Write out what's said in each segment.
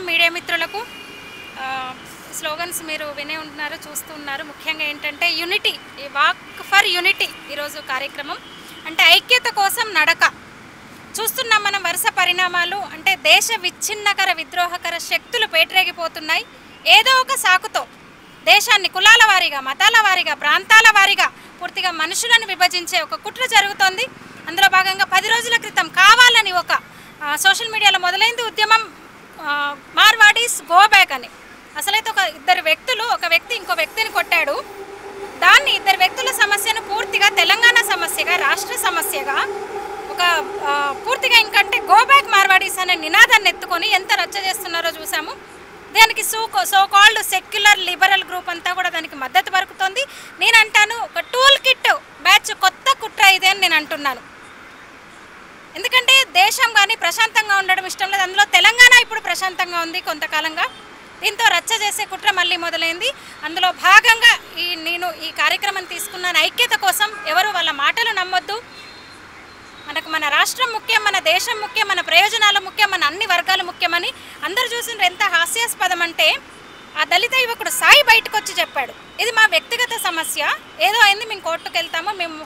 నమస్కారం మీడియా మిత్రులకు. స్లోగన్స్ మీరు వినే ఉంటున్నారు, చూస్తూ ఉన్నారు. ముఖ్యంగా ఏంటంటే యూనిటీ, ఈ వాక్ ఫర్ యూనిటీ ఈరోజు కార్యక్రమం. అంటే ఐక్యత కోసం నడక. చూస్తున్నాం మనం వరుస పరిణామాలు. అంటే దేశ విచ్ఛిన్నకర విద్రోహకర శక్తులు పేటరేగిపోతున్నాయి. ఏదో ఒక సాకుతో దేశాన్ని కులాల వారీగా, మతాల వారీగా, ప్రాంతాల వారీగా పూర్తిగా మనుషులను విభజించే ఒక కుట్ర జరుగుతోంది. అందులో భాగంగా 10 రోజుల క్రితం కావాలని ఒక సోషల్ మీడియాలో మొదలైంది ఉద్యమం, మార్వాడీస్ గో బ్యాక్ అని. అసలైతే ఇద్దరు వ్యక్తులు, ఒక వ్యక్తి ఇంకో వ్యక్తిని కొట్టాడు. దాన్ని ఇద్దరు వ్యక్తుల సమస్యను పూర్తిగా తెలంగాణ సమస్యగా, రాష్ట్ర సమస్యగా, ఒక పూర్తిగా ఇంకంటే గో బ్యాక్ మార్వాడీస్ అనే నినాదాన్ని ఎత్తుకొని ఎంత రచ్చ చేస్తున్నారో చూసాము. దానికి so called secular liberal group అంతా కూడా దానికి మద్దతు పలుకుతోంది. నేను అంటాను, ఒక టూల్ కిట్ బ్యాచ్ కొత్త కుట్ర ఇదే అని నేను అంటున్నాను. ఎందుకంటే దేశం కానీ ప్రశాంతంగా ఉండడం ఇష్టం లేదు. అందులో తెలంగాణ ఇప్పుడు ప్రశాంతంగా ఉంది కొంతకాలంగా. దీంతో రచ్చ చేసే కుట్ర మళ్ళీ మొదలైంది. అందులో భాగంగా నేను ఈ కార్యక్రమం తీసుకున్నాను. ఐక్యత కోసం. ఎవరు వాళ్ళ మాటలు నమ్మొద్దు. మనకు మన రాష్ట్రం ముఖ్యం, మన దేశం ముఖ్యం, మన ప్రయోజనాలు ముఖ్యం, మన అన్ని వర్గాలు ముఖ్యమని అందరూ చూసిన ఎంత హాస్యాస్పదం అంటే, ఆ దళిత యువకుడు సాయి బయటకు వచ్చి చెప్పాడు, ఇది మా వ్యక్తిగత సమస్య, ఏదో అయింది, మేము కోర్టుకు వెళ్తాము, మేము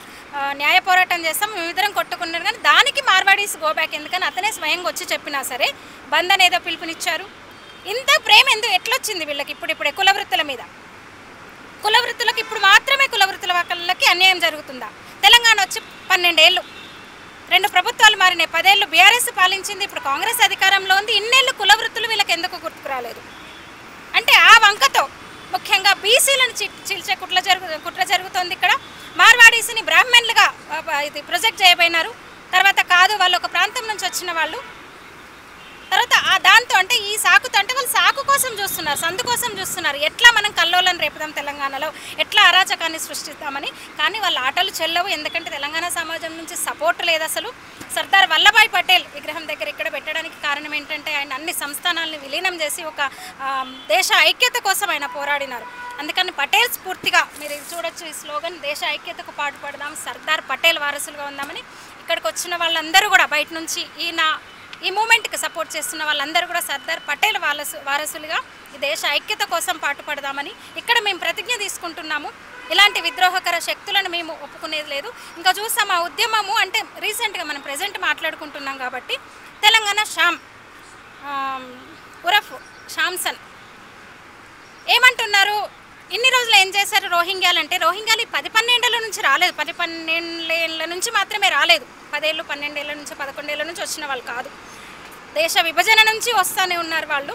న్యాయ పోరాటం చేస్తాం, మేమిద్దరం కొట్టుకున్నారు, కానీ దానికి మార్వాడీస్ గో బ్యాక్ ఎందుకని అతనే స్వయంగా వచ్చి చెప్పినా సరే బంద్ అనేదో పిలుపునిచ్చారు. ఇంత ప్రేమ ఎట్లొచ్చింది వీళ్ళకి ఇప్పుడిప్పుడే కులవృత్తుల మీద? కులవృత్తులకు ఇప్పుడు మాత్రమే కులవృత్తుల వాళ్ళకి అన్యాయం జరుగుతుందా? తెలంగాణ వచ్చి 12 ఏళ్ళు, 2 ప్రభుత్వాలు మారినాయి, 10 ఏళ్ళు బీఆర్ఎస్ పాలించింది, ఇప్పుడు కాంగ్రెస్ అధికారంలో ఉంది. ఇన్నేళ్ళు కులవృత్తులు వీళ్ళకి ఎందుకు గుర్తుకు రాలేదు? అంటే ఆ వంకతో ముఖ్యంగా బీసీలను చీల్చే కుట్ర జరుగుతోంది. ఇక్కడ మార్వాడీస్ని బ్రాహ్మణులుగా ఇది ప్రొజెక్ట్ చేయబోయినారు. తర్వాత కాదు, వాళ్ళు ఒక ప్రాంతం నుంచి వచ్చిన వాళ్ళు. తర్వాత దాంతో అంటే ఈ సాకుతో, అంటే వాళ్ళు సాకు కోసం చూస్తున్నారు, సందు కోసం చూస్తున్నారు. ఎట్లా మనం కల్లోలను రేపుదాం తెలంగాణలో, ఎట్లా అరాచకాన్ని సృష్టిస్తామని. కానీ వాళ్ళ ఆటలు చెల్లవు. ఎందుకంటే తెలంగాణ సమాజం నుంచి సపోర్ట్ లేదు అసలు. సర్దార్ వల్లభాయ్ పటేల్ విగ్రహం దగ్గర ఇక్కడ పెట్టడానికి కారణం ఏంటంటే, ఆయన అన్ని సంస్థానాలను విలీనం చేసి ఒక దేశ ఐక్యత కోసం ఆయన పోరాడినారు. అందుకని పటేల్ స్ఫూర్తిగా మీరు చూడొచ్చు ఈ స్లోగన్, దేశ ఐక్యతకు పాటుపడదాం, సర్దార్ పటేల్ వారసులుగా ఉందామని. ఇక్కడికి వచ్చిన వాళ్ళందరూ కూడా బయట నుంచి ఈ మూమెంట్కి సపోర్ట్ చేస్తున్న వాళ్ళందరూ కూడా సర్దార్ పటేల్ వారసులుగా ఈ దేశ ఐక్యత కోసం పాటుపడదామని ఇక్కడ మేము ప్రతిజ్ఞ తీసుకుంటున్నాము. ఇలాంటి విద్రోహకర శక్తులను మేము ఒప్పుకునేది లేదు. ఇంకా చూస్తాం ఆ ఉద్యమము. అంటే రీసెంట్గా మనం ప్రజెంట్ మాట్లాడుకుంటున్నాం కాబట్టి తెలంగాణ ఉరఫ్ షామ్సన్ ఏమంటున్నారు, ఇన్ని రోజులు ఏం చేశారు రోహింగ్యాలు అంటే, రోహింగ్యాలు 10-12 ఏళ్ళ నుంచి రాలేదు, 10-12 ఏళ్ళ నుంచి మాత్రమే రాలేదు. 10 ఏళ్ళు 12 ఏళ్ళ నుంచి 11 ఏళ్ళ నుంచి వచ్చిన వాళ్ళు కాదు, దేశ విభజన నుంచి వస్తూనే ఉన్నారు వాళ్ళు.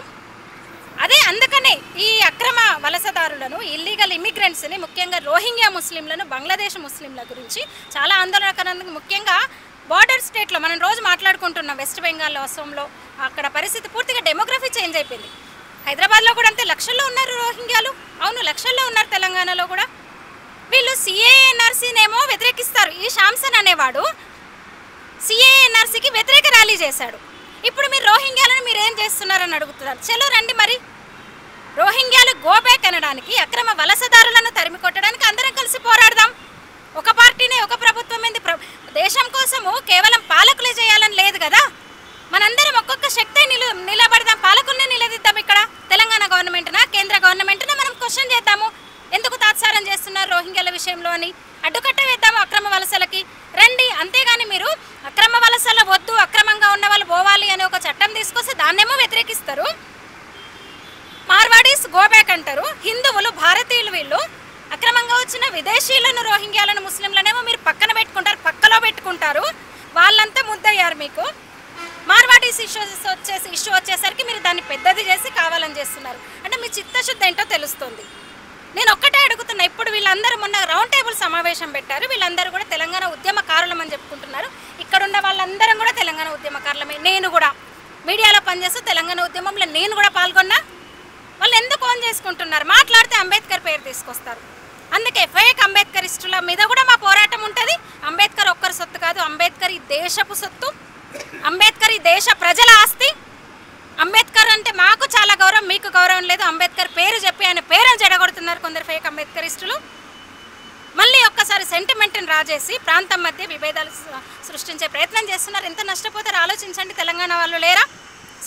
అదే అందుకనే ఈ అక్రమ వలసదారులను, ఇల్లీగల్ ఇమిగ్రెంట్స్ని, ముఖ్యంగా రోహింగ్యా ముస్లింలను, బంగ్లాదేశ్ ముస్లింల గురించి చాలా ఆందోళనకరంగా, ముఖ్యంగా బార్డర్ స్టేట్లో మనం రోజు మాట్లాడుకుంటున్నాం, వెస్ట్ బెంగాల్లో, అసోంలో అక్కడ పరిస్థితి పూర్తిగా డెమోగ్రఫీ చేంజ్ అయిపోయింది. హైదరాబాద్లో కూడా అంతే, లక్షల్లో ఉన్నారు రోహింగ్యాలు. అవును, లక్షల్లో ఉన్నారు తెలంగాణలో కూడా. వీళ్ళు సిఏఎన్ఆర్సీనేమో వ్యతిరేకిస్తారు. ఈ షామ్సన్ అనేవాడు సిఏఎన్ఆర్సీకి వ్యతిరేక ర్యాలీ చేశాడు. ఇప్పుడు మీరు రోహింగ్యాలను మీరు ఏం చేస్తున్నారని అడుగుతున్నారు. చలో రండి, మరి రోహింగ్యాలు గో బ్యాక్ అనడానికి, అక్రమ వలసదారులను తరిమి కొట్టడానికి అందరం కలిసి పోరాడదాం. ఒక పార్టీనే, ఒక ప్రభుత్వం ఏంది? దేశం కోసము కేవలం పాలకులే చేయాలని లేదు కదా. మనందరం ఒక్కొక్క శక్తి నిలబడదాం, పాలకుల్ని నిలదీద్దాం. ఇక్కడ తెలంగాణ గవర్నమెంట్నా, కేంద్ర గవర్నమెంట్నా మనం క్వశ్చన్ చేద్దాము. ఎందుకు తాత్సారం చేస్తున్నారు రోహింగ్యాల విషయంలో అని అడ్డుకట్ట వేద్దాము అక్రమ వలసలకి. రండి. అంతేగాని మీరు అక్రమ వలసల వద్దు, అక్రమంగా ఉన్న వాళ్ళు పోవాలి అని ఒక చట్టం తీసుకొస్తే దాన్నేమో వ్యతిరేకిస్తారు. మార్వాడీస్ గో బ్యాక్ అంటారు. హిందువులు, భారతీయులు వీళ్ళు అక్రమంగా వచ్చిన విదేశీయులను, రోహింగ్యాలను, ముస్లింలనేమో మీరు పక్కలో పెట్టుకుంటారు. వాళ్ళంతా ముద్దయ్యారు మీకు. మార్వాడీస్ ఇష్యూ వచ్చేసరికి మీరు దాన్ని పెద్దది చేసి కావాలని చేస్తున్నారు. అంటే మీ చిత్తశుద్ధి ఏంటో తెలుస్తుంది. నేను ఒక్కటే అడుగుతున్నా, ఇప్పుడు వీళ్ళందరూ మొన్న రౌండ్ టేబుల్ సమావేశం పెట్టారు. వీళ్ళందరూ కూడా తెలంగాణ ఉద్యమకారులమని చెప్పుకుంటున్నారు. ఇక్కడున్న వాళ్ళందరం కూడా తెలంగాణ ఉద్యమకారులమే. నేను కూడా మీడియాలో పనిచేస్తూ తెలంగాణ ఉద్యమంలో నేను కూడా పాల్గొన్నా. వాళ్ళు ఎందుకు ఆన్ చేసుకుంటున్నారు? మాట్లాడితే అంబేద్కర్ పేరు తీసుకొస్తారు. అందుకే ఫేక్ అంబేద్కరిస్టుల మీద కూడా మా పోరాటం ఉంటుంది. అంబేద్కర్ ఒక్కరి సొత్తు కాదు, అంబేద్కర్ ఈ దేశపు సొత్తు, అంబేద్కర్ ఈ దేశ ప్రజల ఆస్తి. అంబేద్కర్ అంటే మాకు చాలా గౌరవం, మీకు గౌరవం లేదు. అంబేద్కర్ పేరు చెప్పి ఆయన పేరును జడగొడుతున్నారు కొందరు ఫేక్ అంబేద్కరిస్టులు. మళ్ళీ ఒక్కసారి సెంటిమెంట్ని రాజేసి ప్రాంతం మధ్య విభేదాలు సృష్టించే ప్రయత్నం చేస్తున్నారు. ఎంత నష్టపోతారో ఆలోచించండి. తెలంగాణ వాళ్ళు లేరా?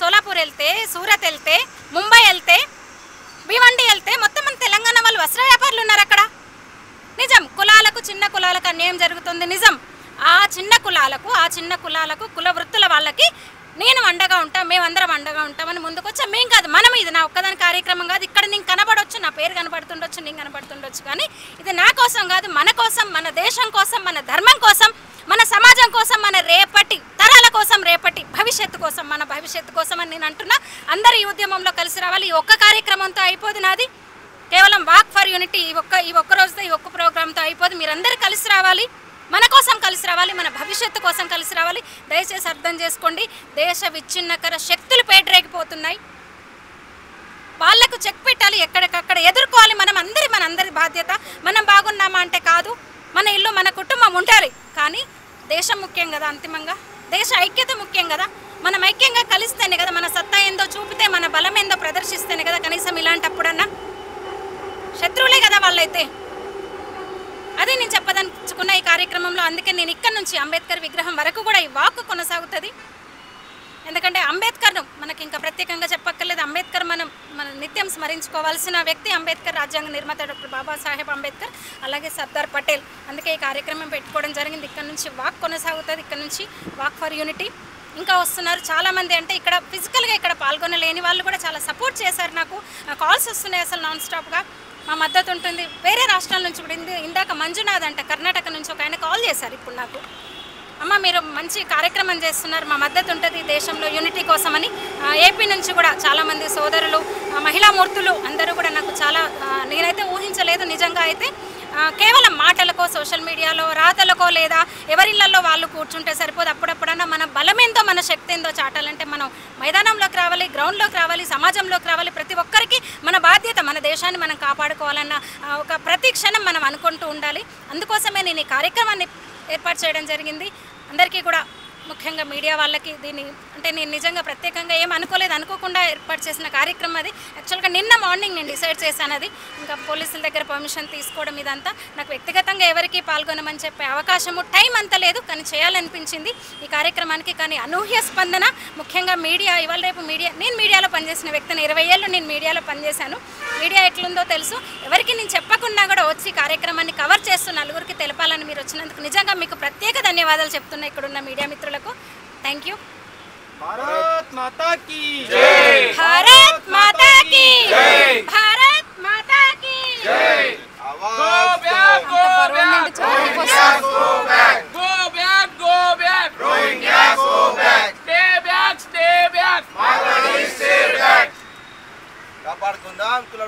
సోలాపూర్ వెళ్తే, సూరత్ వెళ్తే, ముంబై వెళ్తే, భివండి వెళ్తే మొత్తం మన తెలంగాణ వాళ్ళు వస్త్ర వ్యాపారులు ఉన్నారు అక్కడ. నిజం, కులాలకు చిన్న కులాలకు అన్యాయం జరుగుతుంది నిజం. ఆ చిన్న కులాలకు కుల వృత్తుల వాళ్ళకి నేను అండగా ఉంటా, మేమందరం అండగా ఉంటామని ముందుకు వచ్చా. మేం కాదు, మనం, ఇది నా ఒక్కదాని కార్యక్రమం కాదు. ఇక్కడ నేను కనబడవచ్చు, నా పేరు కనబడుతుండొచ్చు, నేను కనబడుతుండొచ్చు, కానీ ఇది నా కోసం కాదు, మన కోసం, మన దేశం కోసం, మన ధర్మం కోసం, మన సమాజం కోసం, మన రేపటి తరాల కోసం, రేపటి భవిష్యత్తు కోసం, మన భవిష్యత్తు కోసం అని నేను అంటున్నా. అందరూ ఈ ఉద్యమంలో కలిసి రావాలి. ఈ ఒక్క కార్యక్రమంతో అయిపోదు నాది, కేవలం వాక్ ఫర్ యూనిటీ ఈ ఒక్క రోజుతో, ఈ ఒక్క ప్రోగ్రామ్తో అయిపోదు. మీరందరూ కలిసి రావాలి, మన కోసం కలిసి రావాలి, మన భవిష్యత్తు కోసం కలిసి రావాలి. దయచేసి అర్థం చేసుకోండి, దేశ విచ్ఛిన్నకర శక్తులు పేటరేగిపోతున్నాయి. వాళ్లకు చెక్ పెట్టాలి, ఎక్కడికక్కడ ఎదుర్కోవాలి. మనందరి బాధ్యత. మనం బాగున్నామా అంటే కాదు, మన ఇల్లు మన కుటుంబం ఉంటారు, కానీ దేశం ముఖ్యం కదా. అంతిమంగా దేశ ఐక్యత ముఖ్యం కదా. మనం ఐక్యంగా కలిస్తేనే కదా, మన సత్తా ఏందో చూపితే, మన బలం ఏందో ప్రదర్శిస్తేనే కదా కనీసం ఇలాంటప్పుడన్నా. శత్రువులే కదా వాళ్ళైతే. అదే నేను చెప్పదలుచుకున్న ఈ కార్యక్రమంలో. అందుకే నేను ఇక్కడ నుంచి అంబేద్కర్ విగ్రహం వరకు కూడా ఈ వాక్ కొనసాగుతుంది. ఎందుకంటే అంబేద్కర్ను మనకి ఇంకా ప్రత్యేకంగా చెప్పక్కర్లేదు. అంబేద్కర్ మన నిత్యం స్మరించుకోవాల్సిన వ్యక్తి. అంబేద్కర్ రాజ్యాంగ నిర్మాత డాక్టర్ బాబాసాహెబ్ అంబేద్కర్, అలాగే సర్దార్ పటేల్. అందుకే ఈ కార్యక్రమం పెట్టుకోవడం జరిగింది. ఇక్కడ నుంచి వాక్ కొనసాగుతుంది, ఇక్కడ నుంచి వాక్ ఫర్ యూనిటీ. ఇంకా వస్తున్నారు చాలామంది. అంటే ఇక్కడ ఫిజికల్గా ఇక్కడ పాల్గొనలేని వాళ్ళు కూడా చాలా సపోర్ట్ చేశారు. నాకు కాల్స్ వస్తున్నాయి అసలు నాన్ స్టాప్గా. మా మద్దతు ఉంటుంది. వేరే రాష్ట్రాల నుంచి కూడా ఇందాక మంజునాథ్ అంట కర్ణాటక నుంచి ఒక ఆయన కాల్ చేశారు ఇప్పుడు నాకు. అమ్మ, మీరు మంచి కార్యక్రమం చేస్తున్నారు, మా మద్దతు ఉంటుంది దేశంలో యూనిటీ కోసమని. ఏపీ నుంచి కూడా చాలామంది సోదరులు, మహిళామూర్తులు అందరూ కూడా నాకు చాలా, నేనైతే ఊహించలేదు నిజంగా. అయితే కేవలం మాటలకో, సోషల్ మీడియాలో రాతలకో, లేదా ఎవరిళ్లలో వాళ్ళు కూర్చుంటే సరిపోదు. అప్పుడప్పుడన్నా మన బలమేందో, మన శక్తి ఏందో చాటాలంటే మనం మైదానంలోకి రావాలి, గ్రౌండ్లోకి రావాలి, సమాజంలోకి రావాలి. ప్రతి ఒక్కరికి మన బాధ్యత, మన దేశాన్ని మనం కాపాడుకోవాలన్న ఒక ప్రతి క్షణం మనం అనుకుంటూ ఉండాలి. అందుకోసమే నేను ఈ కార్యక్రమాన్ని ఏర్పాటు చేయడం జరిగింది. అందరికీ కూడా, ముఖ్యంగా మీడియా వాళ్ళకి దీన్ని అంటే నేను నిజంగా ప్రత్యేకంగా ఏం అనుకోకుండా ఏర్పాటు చేసిన కార్యక్రమం అది. యాక్చువల్గా నిన్న మార్నింగ్ నేను డిసైడ్ చేశాను అది. ఇంకా పోలీసుల దగ్గర పర్మిషన్ తీసుకోవడం ఇదంతా. నాకు వ్యక్తిగతంగా ఎవరికి పాల్గొనమని చెప్పే అవకాశము, టైం అంత లేదు, కానీ చేయాలనిపించింది ఈ కార్యక్రమానికి. కానీ అనూహ్య స్పందన, ముఖ్యంగా మీడియా. ఇవాళ రేపు నేను మీడియాలో పనిచేసిన వ్యక్తిని, 20 ఏళ్ళు నేను మీడియాలో పనిచేశాను. మీడియా ఎట్లుందో తెలుసు. ఎవరికి నేను చెప్పకుండా కూడా వచ్చి కార్యక్రమాన్ని కవర్ చేస్తూ నలుగురికి తెలపాలని మీరు వచ్చినందుకు నిజంగా మీకు ప్రత్యేక ధన్యవాదాలు చెప్తున్నా ఇక్కడున్న మీడియా మిత్రులకు. Thank you. भारत माता की जय, भारत माता की जय, भारत माता की जय. Go back, go back, go back, go back, go back, Rohingya go back, stay back, stay back, Bangladesh stay back. కాపాడుకుందాం కుల